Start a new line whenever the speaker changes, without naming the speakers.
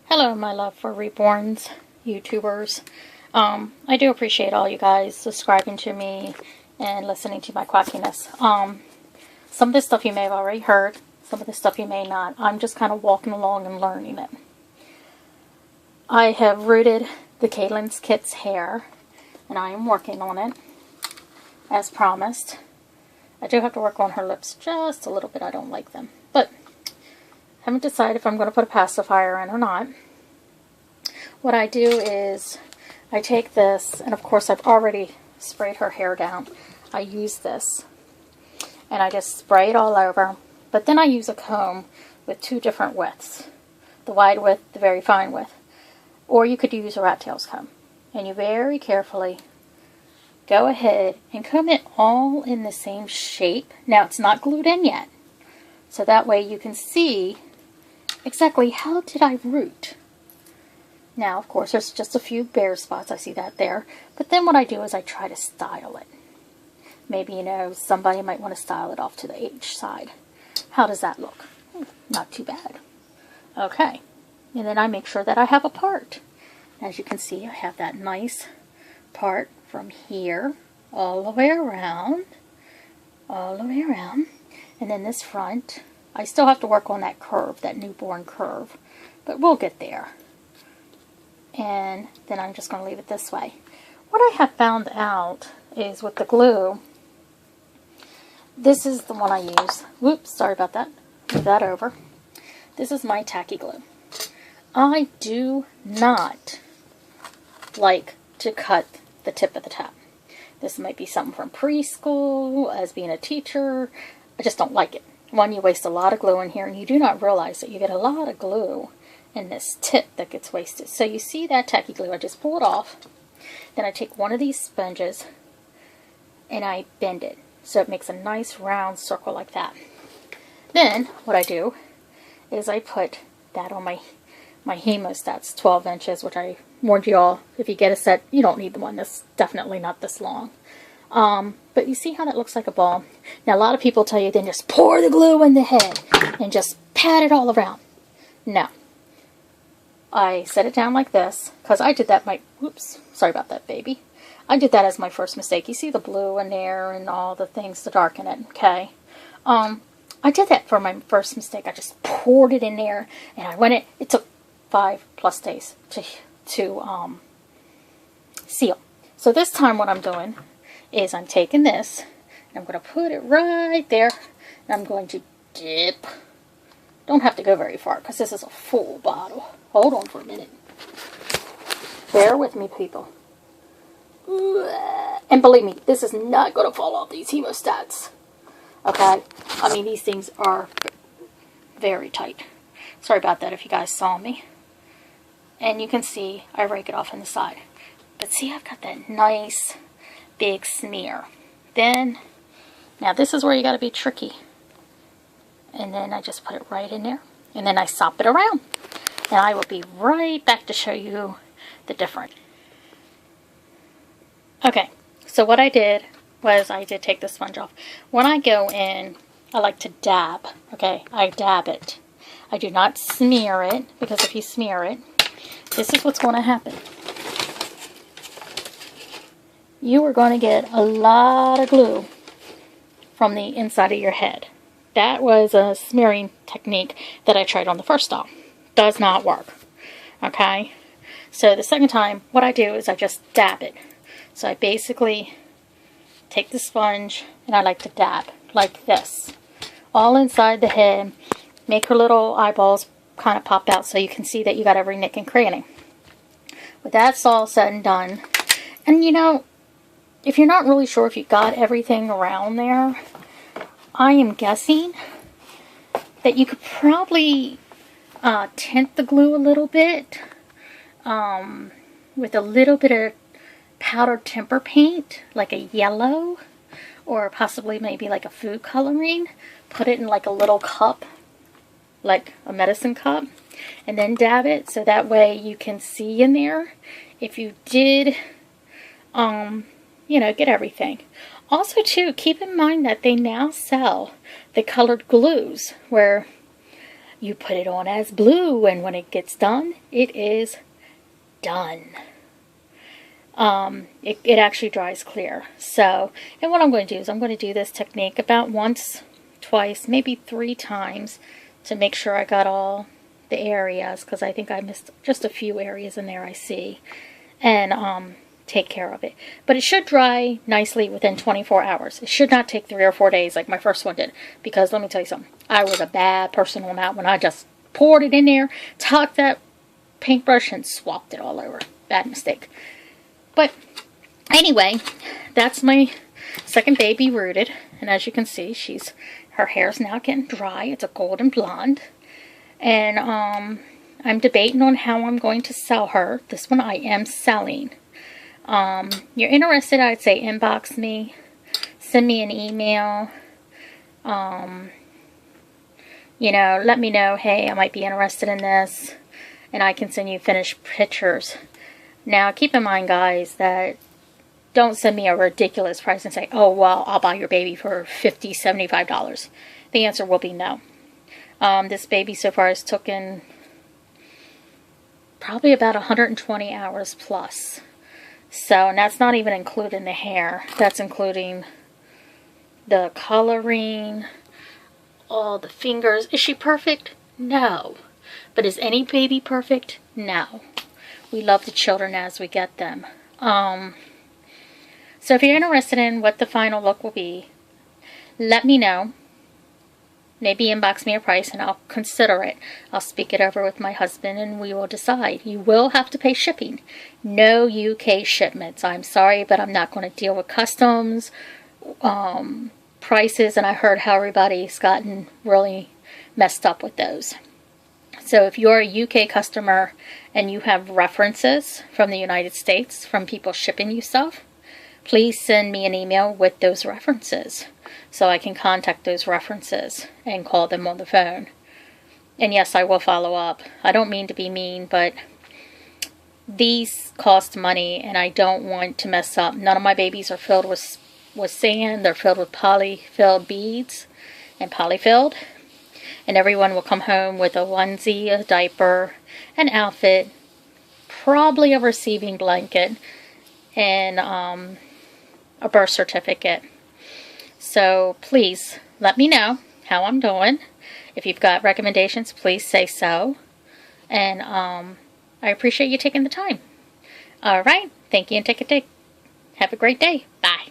Hello, my love for reborns, YouTubers. I do appreciate all you guys subscribing to me and listening to my quackiness. Some of this stuff you may have already heard, some of this stuff you may not. I'm just kind of walking along and learning it. I have rooted the Caitlin's Kit's hair, and I am working on it, as promised. I do have to work on her lips just a little bit. I don't like them, but haven't decided if I'm going to put a pacifier in or not. What I do is I take this, and of course I've already sprayed her hair down. I use this and I just spray it all over, but then I use a comb with two different widths, the wide width, the very fine width, or you could use a rat tails comb, and you very carefully go ahead and comb it all in the same shape. Now it's not glued in yet, so that way you can see exactly how did I root. Now, of course, there's just a few bare spots. I see that there. But then what I do is I try to style it. Maybe, you know, somebody might want to style it off to the H side. How does that look? Not too bad. Okay. And then I make sure that I have a part. As you can see, I have that nice part from here all the way around. All the way around. And then this front, I still have to work on that curve, that newborn curve. But we'll get there. And then I'm just going to leave it this way. What I have found out is with the glue, this is the one I use. Whoops, sorry about that. Move that over. This is my tacky glue. I do not like to cut the tip of the tap. This might be something from preschool, as being a teacher. I just don't like it. One, you waste a lot of glue in here, and you do not realize that you get a lot of glue in this tip that gets wasted. So you see that tacky glue, I just pull it off. Then I take one of these sponges and I bend it so it makes a nice round circle like that. Then what I do is I put that on my hemostats, 12 inches, which I warned you all, if you get a set, you don't need the one that's definitely not this long. But you see how that looks like a ball? Now a lot of people tell you then just pour the glue in the head and just pat it all around. No. I set it down like this, because I did that whoops, sorry about that, baby. I did that as my first mistake. You see the blue in there and all the things to darken it, okay? I did that for my first mistake. I just poured it in there, and it took 5+ days to seal. So this time what I'm doing is I'm taking this, and I'm going to put it right there, and I'm going to dip. Don't have to go very far, because this is a full bottle. Hold on for a minute. Bear with me, people. And believe me, this is not going to fall off these hemostats. Okay? I mean, these things are very tight. Sorry about that if you guys saw me. And you can see I rake it off on the side. But see, I've got that nice big smear. Then, now this is where you got to be tricky. And then I just put it right in there. And then I sop it around. And I will be right back to show you the difference. Okay, so what I did was I did take the sponge off. When I go in, I like to dab. Okay, I dab it. I do not smear it, because if you smear it, this is what's going to happen. You are going to get a lot of glue from the inside of your head. That was a smearing technique that I tried on the first doll. Does not work. Okay? So the second time, what I do is I just dab it. So I basically take the sponge and I like to dab like this. All inside the head. Make her little eyeballs kind of pop out so you can see that you got every nick and cranny. With that all said and done, and you know, if you're not really sure if you got everything around there, I am guessing that you could probably tint the glue a little bit with a little bit of powdered temper paint, like a yellow, or possibly maybe like a food coloring. Put it in like a little cup, like a medicine cup, and then dab it so that way you can see in there if you did, you know, get everything. Also, too, keep in mind that they now sell the colored glues where you put it on as blue, and when it gets done, it is done. It actually dries clear. So, and what I'm going to do is I'm going to do this technique about once, twice, maybe 3 times to make sure I got all the areas, because I think I missed just a few areas in there I see, and take care of it. But it should dry nicely within 24 hours. It should not take 3 or 4 days like my first one did, because let me tell you something, I was a bad person on that one. I just poured it in there, took that paintbrush and swapped it all over. Bad mistake. But anyway, that's my second baby rooted, and as you can see, her hair's now getting dry. It's a golden blonde, and I'm debating on how I'm going to sell her. This one I am selling. You're interested, I'd say inbox me, send me an email, you know, let me know, hey, I might be interested in this, and I can send you finished pictures. Now, keep in mind, guys, that don't send me a ridiculous price and say, oh, well, I'll buy your baby for $50, $75. The answer will be no. This baby so far has taken probably about 120 hours plus. So, and that's not even including the hair. That's including the coloring, all the fingers. Is she perfect? No. But is any baby perfect? No. We love the children as we get them. So if you're interested in what the final look will be, let me know. Maybe inbox me a price and I'll consider it. I'll speak it over with my husband and we will decide. You will have to pay shipping. No UK shipments. I'm sorry, but I'm not going to deal with customs, prices, and I heard how everybody's gotten really messed up with those. So if you're a UK customer and you have references from the United States, from people shipping you stuff, please send me an email with those references so I can contact those references and call them on the phone. And yes, I will follow up. I don't mean to be mean, but these cost money and I don't want to mess up. None of my babies are filled with sand. They're filled with polyfilled beads and polyfilled. And everyone will come home with a onesie, a diaper, an outfit, probably a receiving blanket, and a birth certificate. So please let me know how I'm doing. If you've got recommendations, please say so. And I appreciate you taking the time. All right. Thank you and have a great day. Bye.